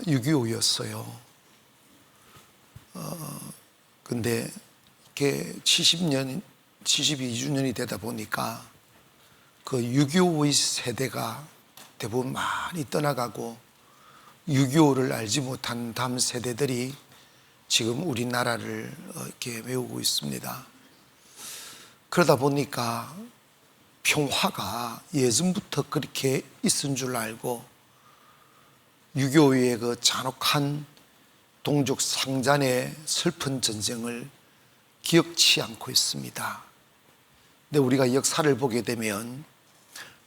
6.25였어요. 근데 이게 70년, 72주년이 되다 보니까 그 6.25의 세대가 대부분 많이 떠나가고 6.25를 알지 못한 다음 세대들이 지금 우리나라를 이렇게 메우고 있습니다. 그러다 보니까 평화가 예전부터 그렇게 있은 줄 알고 6.25의 그 잔혹한 동족 상잔의 슬픈 전쟁을 기억치 않고 있습니다. 근데 우리가 역사를 보게 되면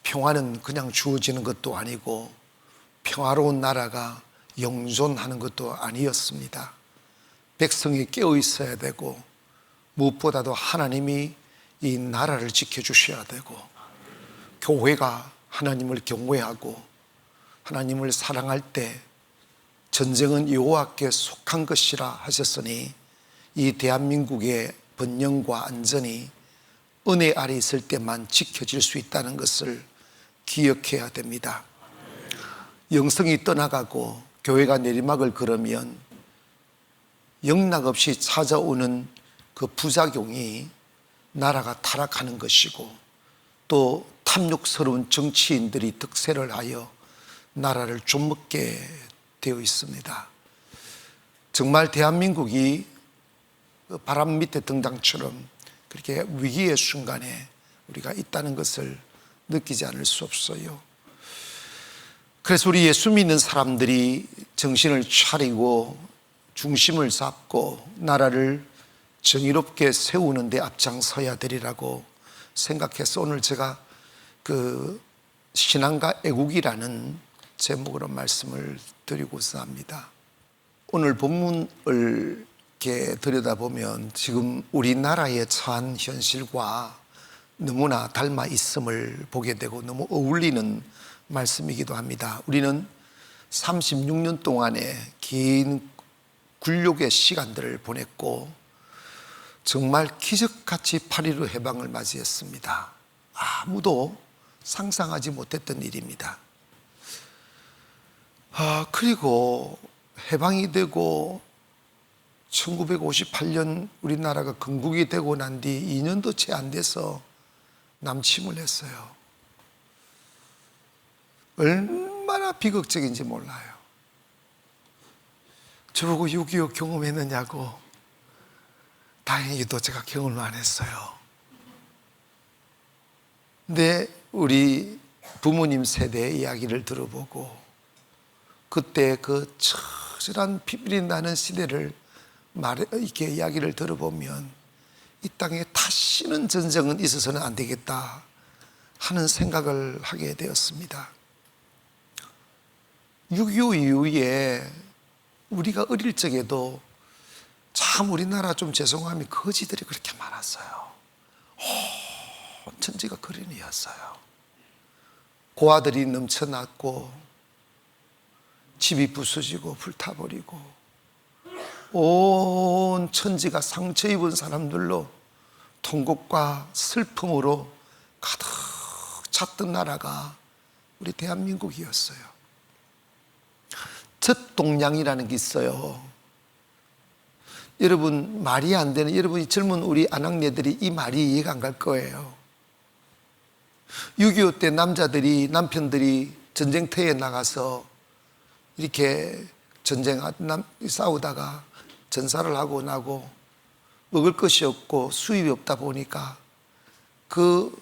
평화는 그냥 주어지는 것도 아니고 평화로운 나라가 영존하는 것도 아니었습니다. 백성이 깨어 있어야 되고 무엇보다도 하나님이 이 나라를 지켜주셔야 되고 교회가 하나님을 경외하고 하나님을 사랑할 때 전쟁은 여호와께 속한 것이라 하셨으니 이 대한민국의 번영과 안전이 은혜 아래 있을 때만 지켜질 수 있다는 것을 기억해야 됩니다. 영성이 떠나가고 교회가 내리막을 걸으면 영락없이 찾아오는 그 부작용이 나라가 타락하는 것이고 또 탐욕스러운 정치인들이 득세를 하여 나라를 좀먹게 되어 있습니다. 정말 대한민국이 바람 밑에 등당처럼 그렇게 위기의 순간에 우리가 있다는 것을 느끼지 않을 수 없어요. 그래서 우리 예수 믿는 사람들이 정신을 차리고 중심을 잡고 나라를 정의롭게 세우는 데 앞장서야 되리라고 생각해서 오늘 제가 그 신앙과 애국이라는 제목으로 말씀을 드리고자 합니다. 오늘 본문을 이렇게 들여다보면 지금 우리나라의 처한 현실과 너무나 닮아 있음을 보게 되고 너무 어울리는 말씀이기도 합니다. 우리는 36년 동안의 긴 굴욕의 시간들을 보냈고 정말 기적같이 8.15 해방을 맞이했습니다. 아무도 상상하지 못했던 일입니다. 그리고 해방이 되고 1958년 우리나라가 건국이 되고 난 뒤 2년도 채 안 돼서 남침을 했어요. 얼마나 비극적인지 몰라요. 저보고 6.25 경험했느냐고. 다행히도 제가 경험을 안 했어요. 근데 우리 부모님 세대의 이야기를 들어보고 그때 그 처절한 피비린 나는 시대를 이렇게 이야기를 들어보면 이 땅에 다시는 전쟁은 있어서는 안 되겠다 하는 생각을 하게 되었습니다. 6.25 이후에 우리가 어릴 적에도 참 우리나라 좀 죄송함이 거지들이 그렇게 많았어요. 온 천지가 거린이었어요. 고아들이 넘쳐났고 집이 부서지고 불타버리고 온 천지가 상처 입은 사람들로 통곡과 슬픔으로 가득 찼던 나라가 우리 대한민국이었어요. 젖동량이라는 게 있어요. 여러분 말이 안 되는 여러분이 젊은 우리 아낙네들이 이 말이 이해가 안 갈 거예요. 6.25 때 남편들이 전쟁터에 나가서 이렇게 싸우다가 전사를 하고 나고 먹을 것이 없고 수입이 없다 보니까 그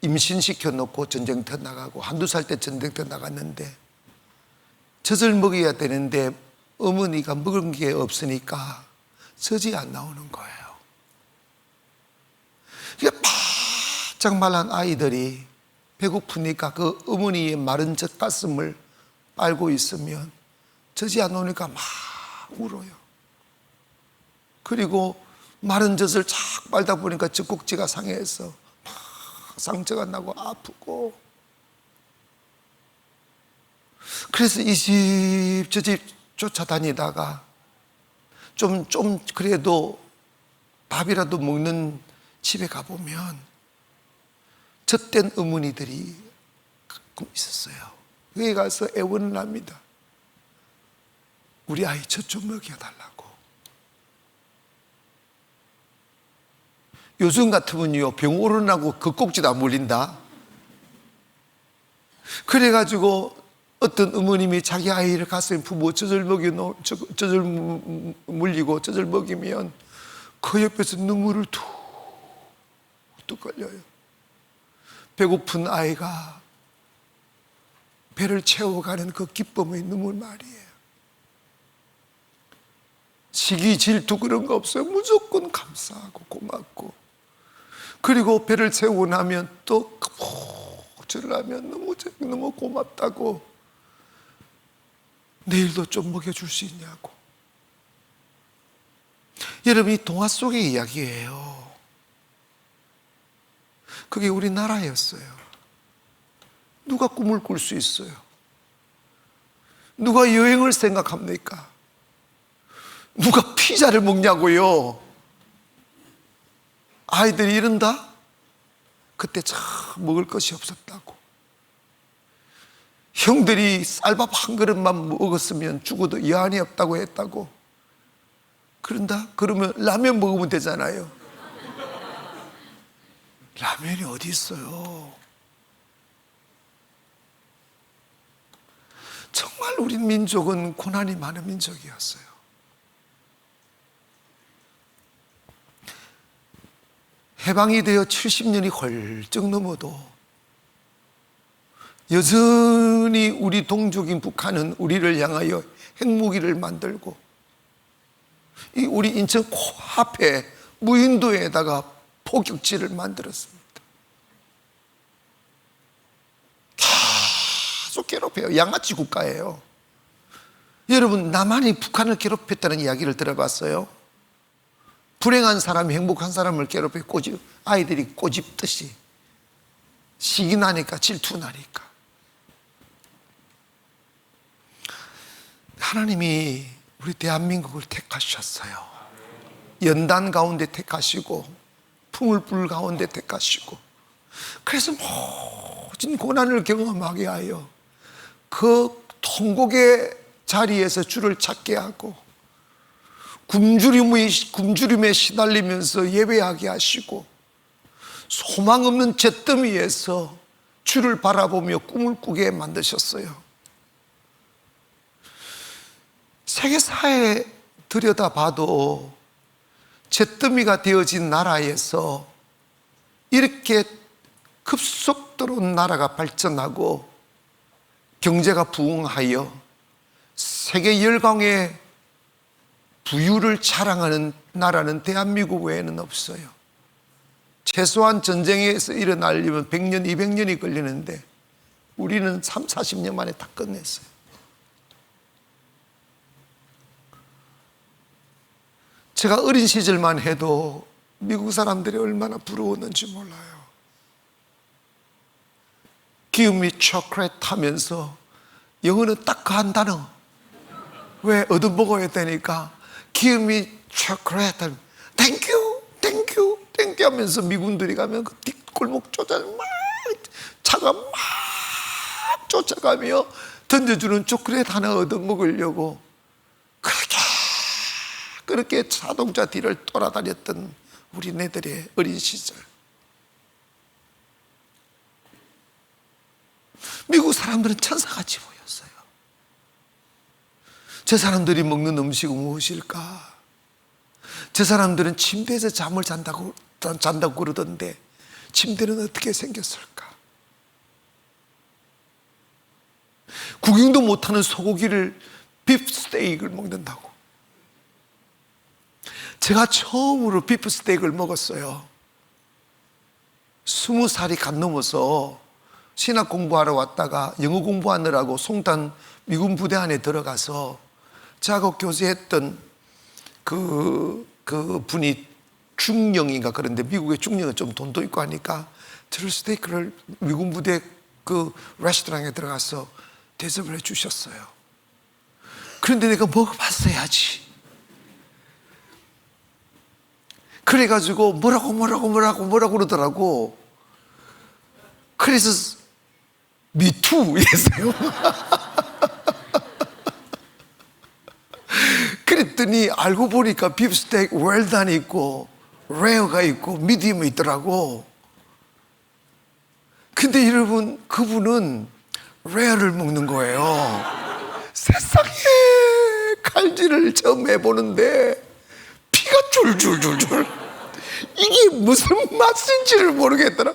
임신시켜 놓고 전쟁터 나가고 한두 살 때 전쟁터 나갔는데 젖을 먹여야 되는데 어머니가 먹은 게 없으니까 젖이 안 나오는 거예요. 그러니까 바짝 말란 아이들이 배고프니까 그 어머니의 마른 젖가슴을 빨고 있으면 젖이 안 나오니까 막 울어요. 그리고 마른 젖을 착 빨다 보니까 젖꼭지가 상해서 막 상처가 나고 아프고 그래서 이 집 저 집 쫓아다니다가 좀 그래도 밥이라도 먹는 집에 가보면 젖된 어머니들이 가끔 있었어요. 거기 가서 애원을 합니다. 우리 아이 젖 좀 먹여달라고. 요즘 같으면요, 병 오르나고 겉꼭지도 안 물린다. 그래가지고 어떤 어머님이 자기 아이를 가슴에 품어 젖을 물리고 젖을 먹이면 그 옆에서 눈물을 툭툭 걸려요. 배고픈 아이가 배를 채워가는 그 기쁨의 눈물 말이에요. 시기 질투 그런 거 없어요. 무조건 감사하고 고맙고, 그리고 배를 채우고 나면 또 절을 하면 너무 고맙다고, 내일도 좀 먹여줄 수 있냐고. 여러분, 이 동화 속의 이야기예요. 그게 우리나라였어요. 누가 꿈을 꿀 수 있어요? 누가 여행을 생각합니까? 누가 피자를 먹냐고요? 아이들이 이른다? 그때 참 먹을 것이 없었다고. 형들이 쌀밥 한 그릇만 먹었으면 죽어도 여한이 없다고 했다고. 그런다? 그러면 라면 먹으면 되잖아요. 라면이 어디 있어요? 정말 우리 민족은 고난이 많은 민족이었어요. 해방이 되어 70년이 훌쩍 넘어도 여전히 우리 동족인 북한은 우리를 향하여 핵무기를 만들고, 이 우리 인천 코앞에 무인도에다가 포격지를 만들었습니다. 계속 괴롭혀요. 양아치 국가예요. 여러분, 남한이 북한을 괴롭혔다는 이야기를 들어봤어요? 불행한 사람이 행복한 사람을 괴롭혀 아이들이 꼬집듯이, 시기 나니까, 질투 나니까. 하나님이 우리 대한민국을 택하셨어요. 연단 가운데 택하시고, 풍울불 가운데 택하시고, 그래서 모진 고난을 경험하게 하여 그 통곡의 자리에서 주를 찾게 하고, 굶주림에 시달리면서 예배하게 하시고, 소망 없는 잿더미에서 주를 바라보며 꿈을 꾸게 만드셨어요. 세계사에 들여다봐도 잿더미가 되어진 나라에서 이렇게 급속도로 나라가 발전하고 경제가 부흥하여 세계 열강의 부유를 자랑하는 나라는 대한민국 외에는 없어요. 최소한 전쟁에서 일어나려면 100년, 200년이 걸리는데 우리는 3, 40년 만에 다 끝냈어요. 제가 어린 시절만 해도 미국 사람들이 얼마나 부러웠는지 몰라요. 기욤이 초콜릿 하면서, 영어는 딱 그 한 단어, 왜 얻어먹어야 되니까 기욤이 초콜릿 하면 땡큐 땡큐 땡큐 하면서 미군들이 가면 그 뒷골목 차가 막 쫓아가며 던져주는 초콜릿 하나 얻어먹으려고 그렇게 자동차 뒤를 돌아다녔던 우리네들의 어린 시절. 미국 사람들은 천사같이 보였어요. 저 사람들이 먹는 음식은 무엇일까? 저 사람들은 침대에서 잠을 잔다고 그러던데 침대는 어떻게 생겼을까? 구경도 못하는 소고기를 비프 스테이크를 먹는다고. 제가 처음으로 비프 스테이크를 먹었어요. 20살이 갓 넘어서 신학 공부하러 왔다가 영어 공부하느라고 송탄 미군 부대 안에 들어가서 작업 교수했던 그 분이 중령인가 그런데, 미국의 중령은 좀 돈도 있고 하니까 저를 스테이크를 미군 부대 그 레스토랑에 들어가서 대접을 해 주셨어요. 그런데 내가 먹어봤어야지. 그래가지고 뭐라고 그러더라고. 그래서 미투 이랬어요. 그랬더니 알고 보니까 빕스테이크 웰단이 있고 레어가 있고 미디엄이 있더라고. 근데 여러분, 그분은 레어를 먹는 거예요. 세상에 칼질을 처음 해보는데 피가 줄줄줄줄. 이게 무슨 맛인지를 모르겠더라.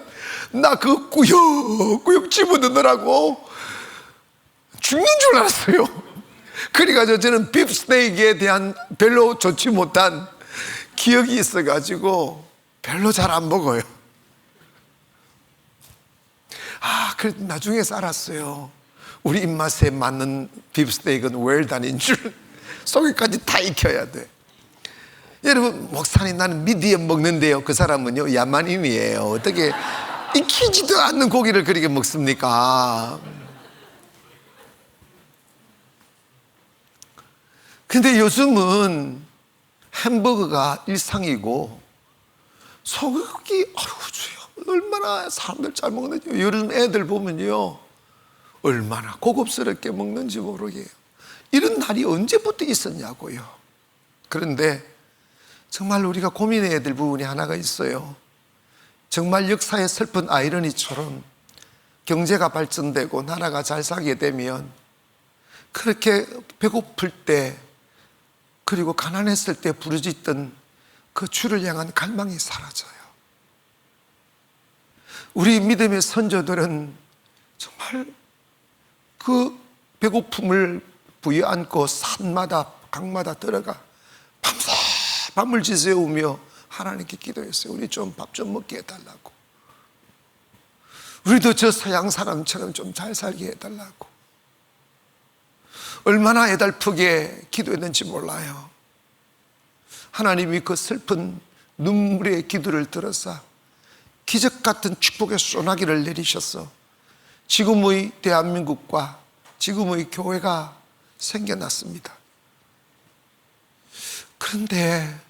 나 그거 꾸역꾸역 집어넣느라고 죽는 줄 알았어요. 그래가지고 저는 빕스테이크에 대한 별로 좋지 못한 기억이 있어가지고 별로 잘 안 먹어요. 그래도 나중에 알았어요. 우리 입맛에 맞는 빕스테이크는 웰단인 줄. 속에까지 다 익혀야 돼. 여러분, 목사님 나는 미디엄 먹는데요. 그 사람은요 야만인이에요. 어떻게 익히지도 않는 고기를 그렇게 먹습니까? 근데 요즘은 햄버거가 일상이고 소고기, 주여, 얼마나 사람들 잘 먹는지. 요즘 애들 보면요 얼마나 고급스럽게 먹는지 모르게요. 이런 날이 언제부터 있었냐고요. 그런데 정말 우리가 고민해야 될 부분이 하나가 있어요. 정말 역사의 슬픈 아이러니처럼 경제가 발전되고 나라가 잘 살게 되면 그렇게 배고플 때 그리고 가난했을 때 부르짖던 그 주를 향한 갈망이 사라져요. 우리 믿음의 선조들은 정말 그 배고픔을 부여안고 산마다 강마다 들어가 밤새 밤을 지새우며 하나님께 기도했어요. 우리 좀 밥 좀 먹게 해달라고. 우리도 저 서양 사람처럼 좀 잘 살게 해달라고. 얼마나 애달프게 기도했는지 몰라요. 하나님이 그 슬픈 눈물의 기도를 들어서 기적 같은 축복의 소나기를 내리셔서 지금의 대한민국과 지금의 교회가 생겨났습니다. 그런데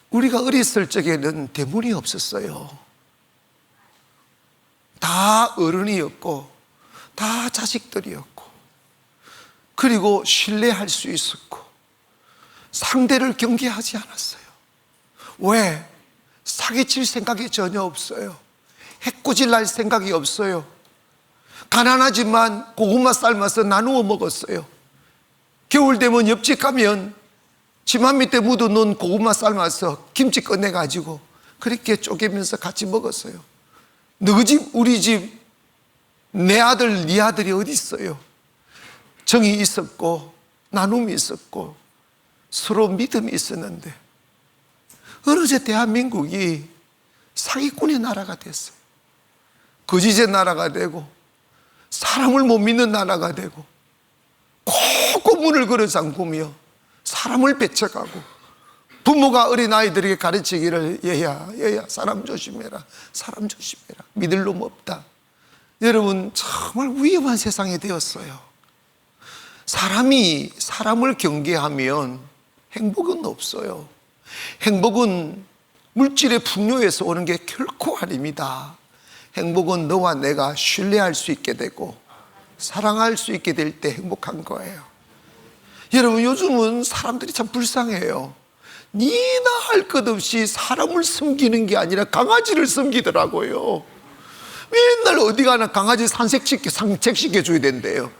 우리가 어렸을 적에는 대문이 없었어요. 다 어른이었고 다 자식들이었고, 그리고 신뢰할 수 있었고 상대를 경계하지 않았어요. 왜? 사기칠 생각이 전혀 없어요. 해코지 날 생각이 없어요. 가난하지만 고구마 삶아서 나누어 먹었어요. 겨울 되면 옆집 가면 지만 밑에 묻어놓은 고구마 삶아서 김치 꺼내가지고 그렇게 쪼개면서 같이 먹었어요. 너 집, 우리 집, 내 아들, 네 아들이 어디 있어요? 정이 있었고 나눔이 있었고 서로 믿음이 있었는데 어느새 대한민국이 사기꾼의 나라가 됐어요. 거짓의 나라가 되고 사람을 못 믿는 나라가 되고 꼭 문을 걸어 잠그며 사람을 배척하고, 부모가 어린아이들에게 가르치기를 얘야 사람 조심해라, 사람 조심해라, 믿을 놈 없다. 여러분, 정말 위험한 세상이 되었어요. 사람이 사람을 경계하면 행복은 없어요. 행복은 물질의 풍요에서 오는 게 결코 아닙니다. 행복은 너와 내가 신뢰할 수 있게 되고 사랑할 수 있게 될 때 행복한 거예요. 여러분, 요즘은 사람들이 참 불쌍해요. 니나 할 것 없이 사람을 섬기는 게 아니라 강아지를 섬기더라고요. 맨날 어디 가나 강아지 산책시켜줘야 된대요.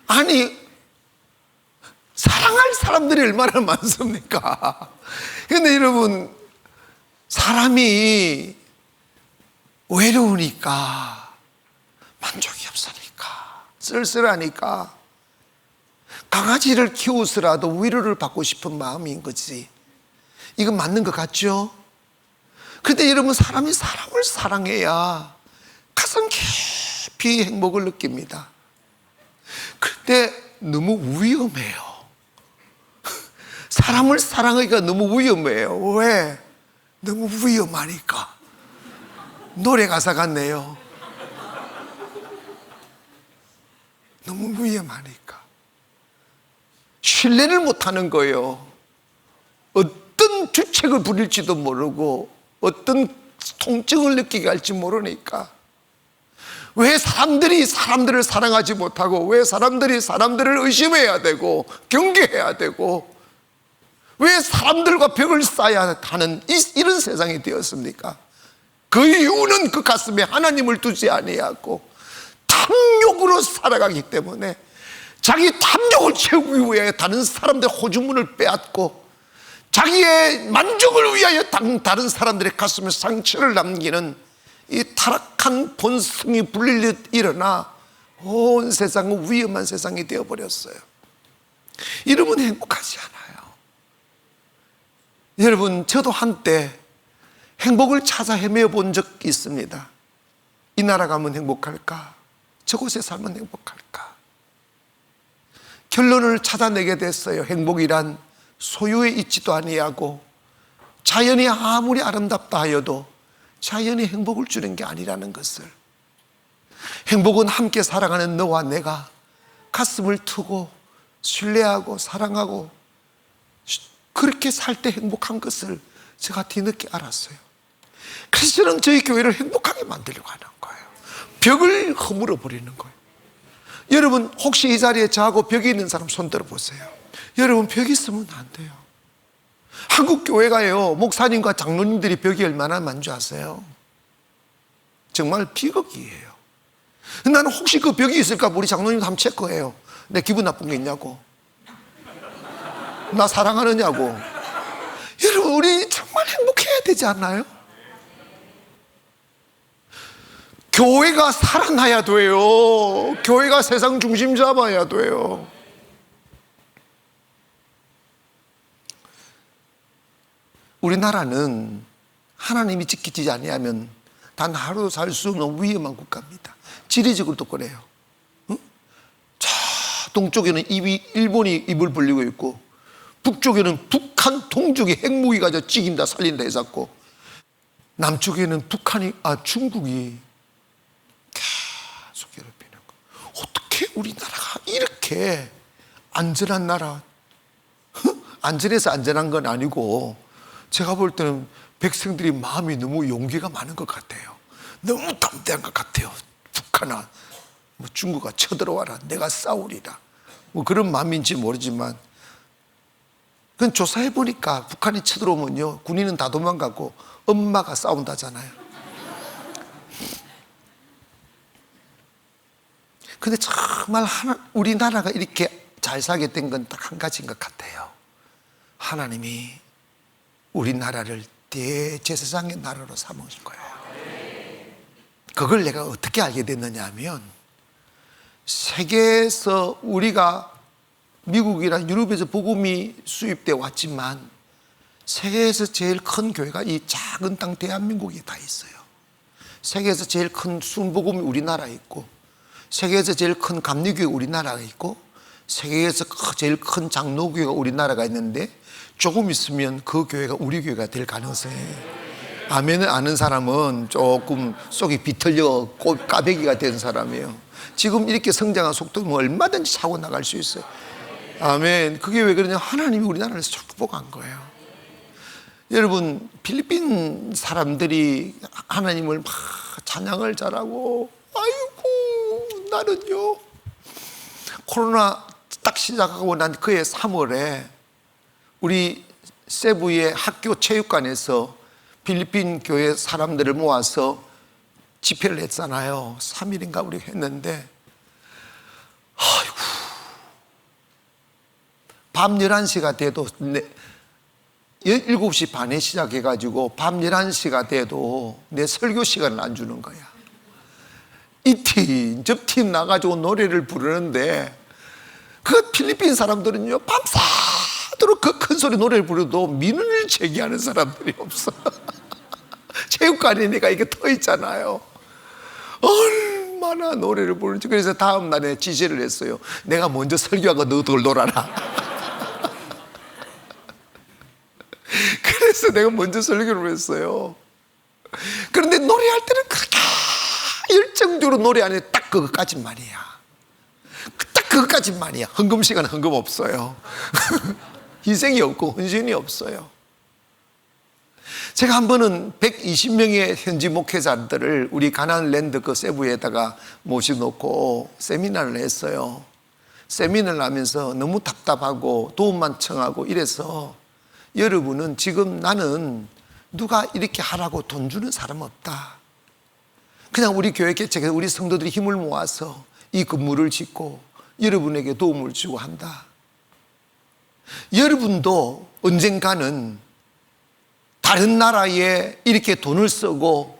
아니, 사랑할 사람들이 얼마나 많습니까? 그런데 여러분, 사람이 외로우니까, 만족이 없으니까, 쓸쓸하니까 강아지를 키우서라도 위로를 받고 싶은 마음인 거지. 이건 맞는 것 같죠? 그런데 여러분, 사람이 사람을 사랑해야 가슴 깊이 행복을 느낍니다. 그런데 너무 위험해요. 사람을 사랑하기가 너무 위험해요. 왜? 너무 위험하니까. 노래 가사 같네요. 너무 위험하니까 신뢰를 못하는 거예요. 어떤 주책을 부릴지도 모르고 어떤 통증을 느끼게 할지 모르니까 왜 사람들이 사람들을 사랑하지 못하고, 왜 사람들이 사람들을 의심해야 되고 경계해야 되고, 왜 사람들과 벽을 쌓아야 하는 이런 세상이 되었습니까? 그 이유는 그 가슴에 하나님을 두지 아니하고 탐욕으로 살아가기 때문에, 자기 탐욕을 채우기 위해 다른 사람들의 호주문을 빼앗고, 자기의 만족을 위하여 다른 사람들의 가슴에 상처를 남기는 이 타락한 본성이 불릴듯 일어나 온 세상은 위험한 세상이 되어버렸어요. 이러면 행복하지 않아요. 여러분, 저도 한때 행복을 찾아 헤매어 본 적이 있습니다. 이 나라 가면 행복할까? 저곳에 살면 행복할까? 결론을 찾아내게 됐어요. 행복이란 소유에 있지도 아니하고, 자연이 아무리 아름답다 하여도 자연이 행복을 주는 게 아니라는 것을. 행복은 함께 살아가는 너와 내가 가슴을 트고 신뢰하고 사랑하고 그렇게 살 때 행복한 것을 제가 뒤늦게 알았어요. 그래서 저는 저희 교회를 행복하게 만들려고 하는 거예요. 벽을 허물어 버리는 거예요. 여러분, 혹시 이 자리에 저하고 벽이 있는 사람 손 들어보세요. 여러분, 벽이 있으면 안 돼요. 한국 교회가요, 목사님과 장로님들이 벽이 얼마나 많은 줄 아세요? 정말 비극이에요. 나는 혹시 그 벽이 있을까 우리 장로님도 한번 체크해요. 내 기분 나쁜 게 있냐고, 나 사랑하느냐고. 여러분, 우리 정말 행복해야 되지 않나요? 교회가 살아나야 돼요. 교회가 세상 중심 잡아야 돼요. 우리나라는 하나님이 지키지 아니하면 단 하루 살 수 없는 위험한 국가입니다. 지리적으로도 그래요. 응? 저 동쪽에는 일본이 입을 벌리고 있고, 북쪽에는 북한 동쪽이 핵무기 가지고 찍인다 살린다 해갖고, 남쪽에는 중국이 계속 괴롭히는 거. 어떻게 우리나라가 이렇게 안전한 나라? 안전해서 안전한 건 아니고, 제가 볼 때는 백성들이 마음이 너무 용기가 많은 것 같아요. 너무 담대한 것 같아요. 북한아, 중국아 쳐들어와라, 내가 싸우리라, 그런 마음인지 모르지만, 그건 조사해 보니까 북한이 쳐들어오면요, 군인은 다 도망가고 엄마가 싸운다잖아요. 근데 정말 우리나라가 이렇게 잘 살게 된 건 딱 한 가지인 것 같아요. 하나님이 우리나라를 대제사장의 나라로 삼으신 거예요. 그걸 내가 어떻게 알게 됐느냐 하면, 세계에서 우리가 미국이나 유럽에서 복음이 수입되어 왔지만 세계에서 제일 큰 교회가 이 작은 땅 대한민국에 다 있어요. 세계에서 제일 큰 순복음이 우리나라에 있고, 세계에서 제일 큰 감리교회가 우리나라에 있고, 세계에서 제일 큰 장로교회가 우리나라가 있는데, 조금 있으면 그 교회가 우리 교회가 될 가능성이, 아멘을 아는 사람은 조금 속이 비틀려 까베기가 된 사람이에요. 지금 이렇게 성장한 속도면 얼마든지 차고 나갈 수 있어요. 아멘. 그게 왜 그러냐, 하나님이 우리나라를 축복한 거예요. 여러분, 필리핀 사람들이 하나님을 막 찬양을 잘하고, 아이고 나는요, 코로나 딱 시작하고 난 그해 3월에 우리 세부의 학교 체육관에서 필리핀 교회 사람들을 모아서 집회를 했잖아요. 3일인가 우리 했는데, 아이고, 밤 11시가 돼도 7시 반에 시작해가지고 밤 11시가 돼도 내 설교 시간을 안 주는 거야. 이 팀, 저 팀 나가지고 노래를 부르는데, 그 필리핀 사람들은요, 밤새도록 그 큰 소리 노래를 부르도 민원을 제기하는 사람들이 없어. 체육관이니까 이게 터 있잖아요. 얼마나 노래를 부르는지. 그래서 다음 날에 지시를 했어요. 내가 먼저 설교하고 너희들 놀아라. 그래서 내가 먼저 설교를 했어요. 그런데 노래할 때는 그렇게 열정적으로 노래하는 딱 그것까지만이야. 딱 그것까지만이야. 헌금 시간은 헌금 없어요. 희생이 없고 헌신이 없어요. 제가 한 번은 120명의 현지 목회자들을 우리 가나안랜드 그 세부에다가 모셔놓고 세미나를 했어요. 세미나를 하면서 너무 답답하고 도움만 청하고 이래서, 여러분은 지금 나는 누가 이렇게 하라고 돈 주는 사람 없다. 그냥 우리 교회 개척해서 우리 성도들이 힘을 모아서 이 건물을 짓고 여러분에게 도움을 주고 한다. 여러분도 언젠가는 다른 나라에 이렇게 돈을 쓰고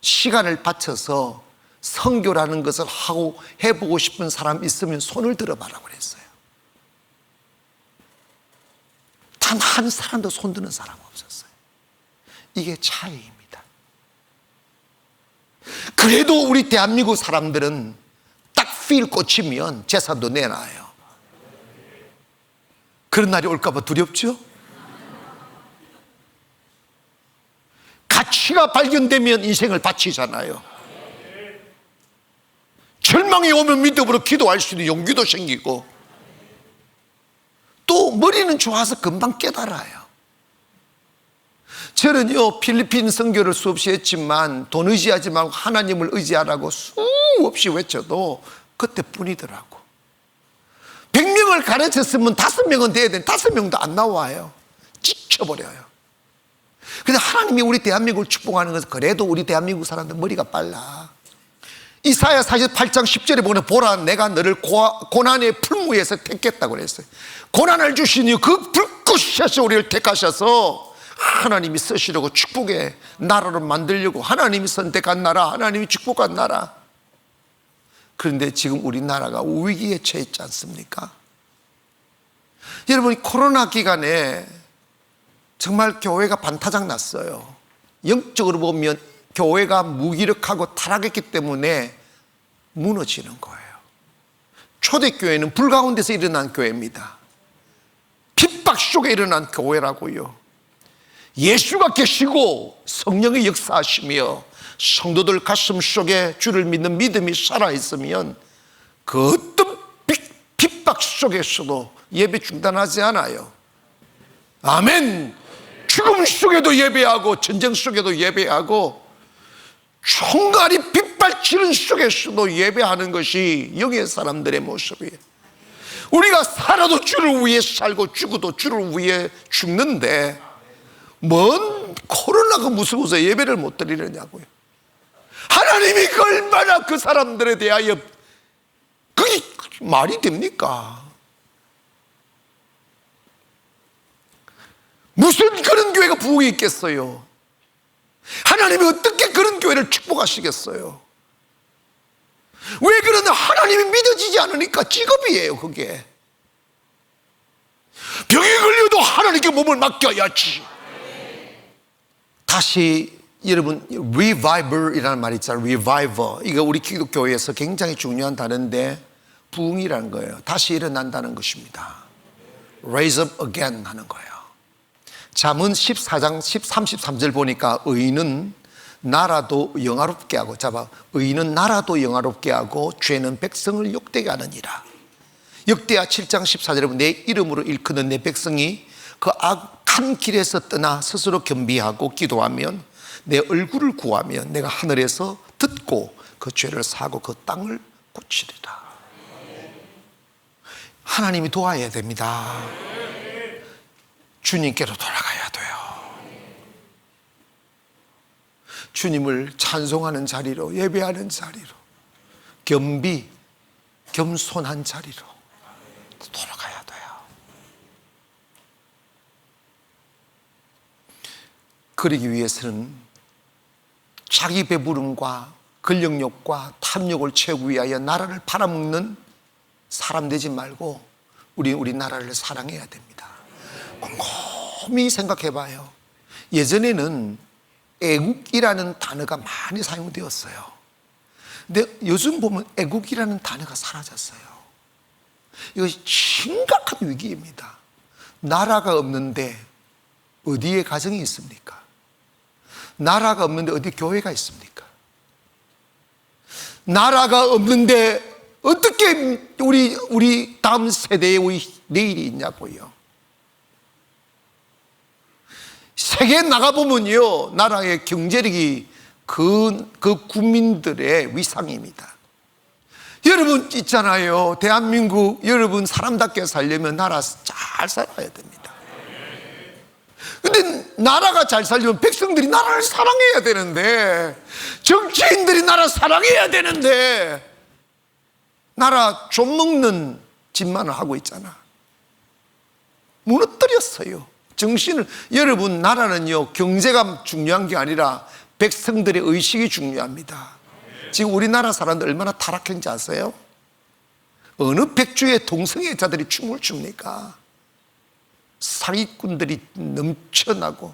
시간을 바쳐서 선교라는 것을 하고 해보고 싶은 사람 있으면 손을 들어봐라고 그랬어요. 단 한 사람도 손 드는 사람 없었어요. 이게 차이입니다. 그래도 우리 대한민국 사람들은 딱 필 꽂히면 제사도 내놔요. 그런 날이 올까봐 두렵죠? 가치가 발견되면 인생을 바치잖아요. 절망이 오면 믿음으로 기도할 수 있는 용기도 생기고, 또 머리는 좋아서 금방 깨달아요. 저는요, 필리핀 선교를 수없이 했지만 돈 의지하지 말고 하나님을 의지하라고 수없이 외쳐도 그때뿐이더라고. 100명을 가르쳤으면 5명은 돼야 되는데 5명도 안 나와요. 지쳐버려요. 근데 하나님이 우리 대한민국을 축복하는 것은, 그래도 우리 대한민국 사람들 머리가 빨라. 이사야 48장 10절에 보면, 보라 내가 너를 고난의 풀무에서 택했다고 그랬어요. 고난을 주시니 그 불꽃에서 우리를 택하셔서 하나님이 쓰시려고 축복의 나라로 만들려고, 하나님이 선택한 나라, 하나님이 축복한 나라. 그런데 지금 우리나라가 위기에 처했지 않습니까? 여러분, 코로나 기간에 정말 교회가 반타작 났어요. 영적으로 보면 교회가 무기력하고 타락했기 때문에 무너지는 거예요. 초대교회는 불 가운데서 일어난 교회입니다. 핍박 속에 일어난 교회라고요. 예수가 계시고 성령의 역사하시며 성도들 가슴 속에 주를 믿는 믿음이 살아있으면 그 어떤 핍박 속에서도 예배 중단하지 않아요. 아멘. 죽음 속에도 예배하고 전쟁 속에도 예배하고 총알이 빗발치는 속에서도 예배하는 것이 영의 사람들의 모습이에요. 우리가 살아도 주를 위해 살고 죽어도 주를 위해 죽는데 뭔 코로나가 무서워서 예배를 못 드리느냐고요. 하나님이 얼마나 그 사람들에 대하여, 그게 말이 됩니까? 무슨 그런 교회가 부흥이 있겠어요? 하나님이 어떻게 그런 교회를 축복하시겠어요? 왜 그러냐? 하나님이 믿어지지 않으니까 직업이에요. 그게 병이 걸려도 하나님께 몸을 맡겨야지. 다시 여러분, revival이라는 말이 있잖아요. revival, 이거 우리 기독교회에서 굉장히 중요한 단어인데 부흥이라는 거예요. 다시 일어난다는 것입니다. raise up again 하는 거예요. 잠언 14장 33절 보니까 의인은 나라도 영화롭게 하고, 의인은 나라도 영화롭게 하고 죄는 백성을 욕되게 하느니라. 역대하 7장 14절에 보면, 내 이름으로 일컫는 내 백성이 그 악한 길에서 떠나 스스로 겸비하고 기도하면, 내 얼굴을 구하면 내가 하늘에서 듣고 그 죄를 사하고 그 땅을 고치리라. 하나님이 도와야 됩니다. 주님께로 돌아가야 돼요. 주님을 찬송하는 자리로, 예배하는 자리로, 겸손한 자리로 돌아가야 돼요. 그러기 위해서는 자기 배부름과 권력욕과 탐욕을 채우기 위하여 나라를 팔아먹는 사람 되지 말고 우리 나라를 사랑해야 됩니다. 곰곰이 생각해 봐요. 예전에는 애국이라는 단어가 많이 사용되었어요. 근데 요즘 보면 애국이라는 단어가 사라졌어요. 이것이 심각한 위기입니다. 나라가 없는데 어디에 가정이 있습니까? 나라가 없는데 어디 교회가 있습니까? 나라가 없는데 어떻게 우리 다음 세대의 내일이 있냐고요. 세계에 나가보면요, 나라의 경제력이 그 국민들의 위상입니다. 여러분 있잖아요, 대한민국, 여러분 사람답게 살려면 나라 잘 살아야 됩니다. 근데 나라가 잘 살려면 백성들이 나라를 사랑해야 되는데, 정치인들이 나라 사랑해야 되는데, 나라 좀 먹는 짓만을 하고 있잖아. 무너뜨렸어요. 정신을. 여러분, 나라는요, 경제가 중요한 게 아니라 백성들의 의식이 중요합니다. 지금 우리나라 사람들 얼마나 타락했는지 아세요? 어느 백주의 동성애자들이 춤을 춥니까? 사기꾼들이 넘쳐나고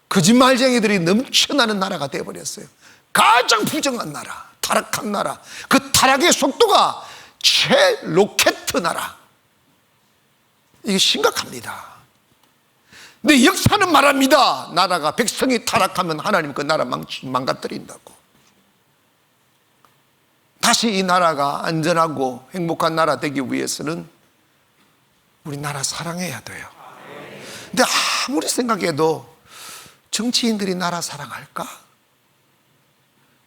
거짓말쟁이들이 넘쳐나는 나라가 되어버렸어요. 가장 부정한 나라, 타락한 나라, 그 타락의 속도가 최로켓 나라. 이게 심각합니다. 근데 역사는 말합니다. 나라가, 백성이 타락하면 하나님 그 나라 망가뜨린다고. 다시 이 나라가 안전하고 행복한 나라 되기 위해서는 우리 나라 사랑해야 돼요. 근데 아무리 생각해도 정치인들이 나라 사랑할까?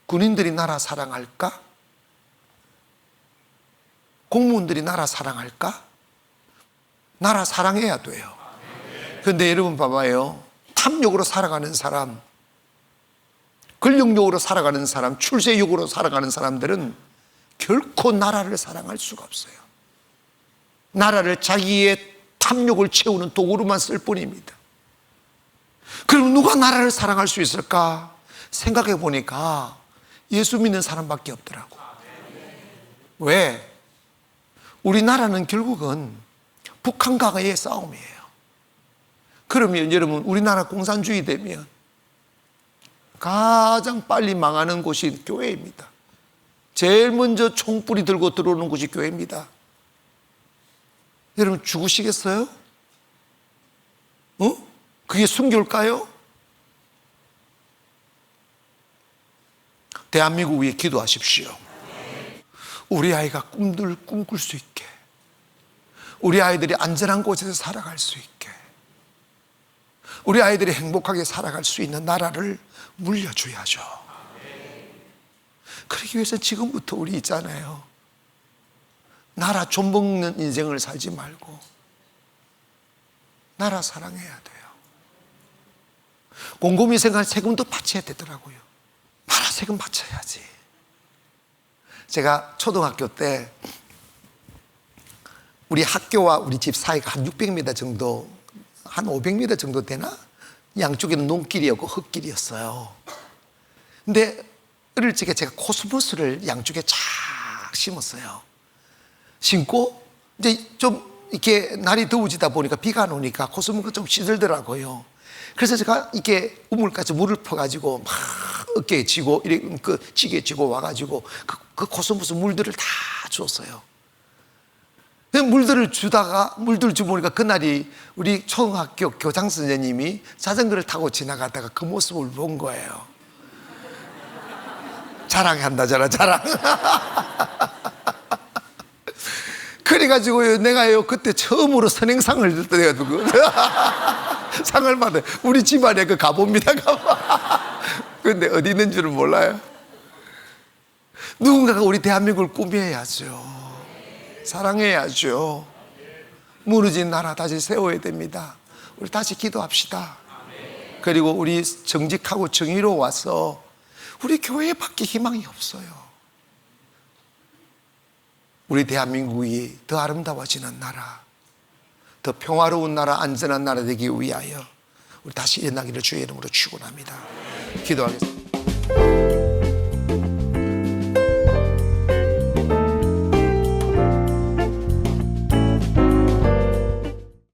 군인들이 나라 사랑할까? 공무원들이 나라 사랑할까? 나라 사랑해야 돼요. 그런데 여러분 봐봐요. 탐욕으로 살아가는 사람, 권력욕으로 살아가는 사람, 출세욕으로 살아가는 사람들은 결코 나라를 사랑할 수가 없어요. 나라를 자기의 탐욕을 채우는 도구로만 쓸 뿐입니다. 그럼 누가 나라를 사랑할 수 있을까? 생각해 보니까 예수 믿는 사람밖에 없더라고. 왜? 우리나라는 결국은 북한과의 싸움이에요. 그러면 여러분, 우리나라 공산주의 되면 가장 빨리 망하는 곳이 교회입니다. 제일 먼저 총뿌리 들고 들어오는 곳이 교회입니다. 여러분 죽으시겠어요? 그게 순교일까요? 대한민국 위해 기도하십시오. 우리 아이가 꿈을 꿈꿀 수 있게, 우리 아이들이 안전한 곳에서 살아갈 수 있게, 우리 아이들이 행복하게 살아갈 수 있는 나라를 물려줘야죠. 그러기 위해서 지금부터 우리 있잖아요, 나라 좀 먹는 인생을 살지 말고 나라 사랑해야 돼요. 곰곰이 생각할 세금도 바쳐야 되더라고요. 나라 세금 바쳐야지. 제가 초등학교 때 우리 학교와 우리 집 사이가 한 600m 정도, 한 500m 정도 되나? 양쪽에는 논길이었고 흙길이었어요. 근데 어릴 적에 제가 코스모스를 양쪽에 쫙 심었어요. 심고 이제 좀 이렇게 날이 더워지다 보니까 비가 안 오니까 코스모스가 좀 시들더라고요. 그래서 제가 이렇게 우물까지 물을 퍼가지고 막 어깨에 쥐고 이렇게 그 지게 쥐고 와가지고 그 코스모스 물들을 다 줬어요. 물들을 주보니까 그날이 우리 초등학교 교장 선생님이 자전거를 타고 지나가다가 그 모습을 본 거예요. 자랑한다, 자랑. 그래가지고 내가요, 그때 처음으로 선행상을 내가지고 상을 받아요. 우리 집안에 그 가봅니다, 근데 어디 있는 줄은 몰라요. 누군가가 우리 대한민국을 꾸며야죠. 사랑해야죠. 무너진 나라 다시 세워야 됩니다. 우리 다시 기도합시다. 그리고 우리 정직하고 정의로 와서 우리 교회밖에 희망이 없어요. 우리 대한민국이 더 아름다워지는 나라, 더 평화로운 나라, 안전한 나라 되기 위하여 우리 다시 일어나기를 주의 이름으로 축원합니다. 기도하겠습니다.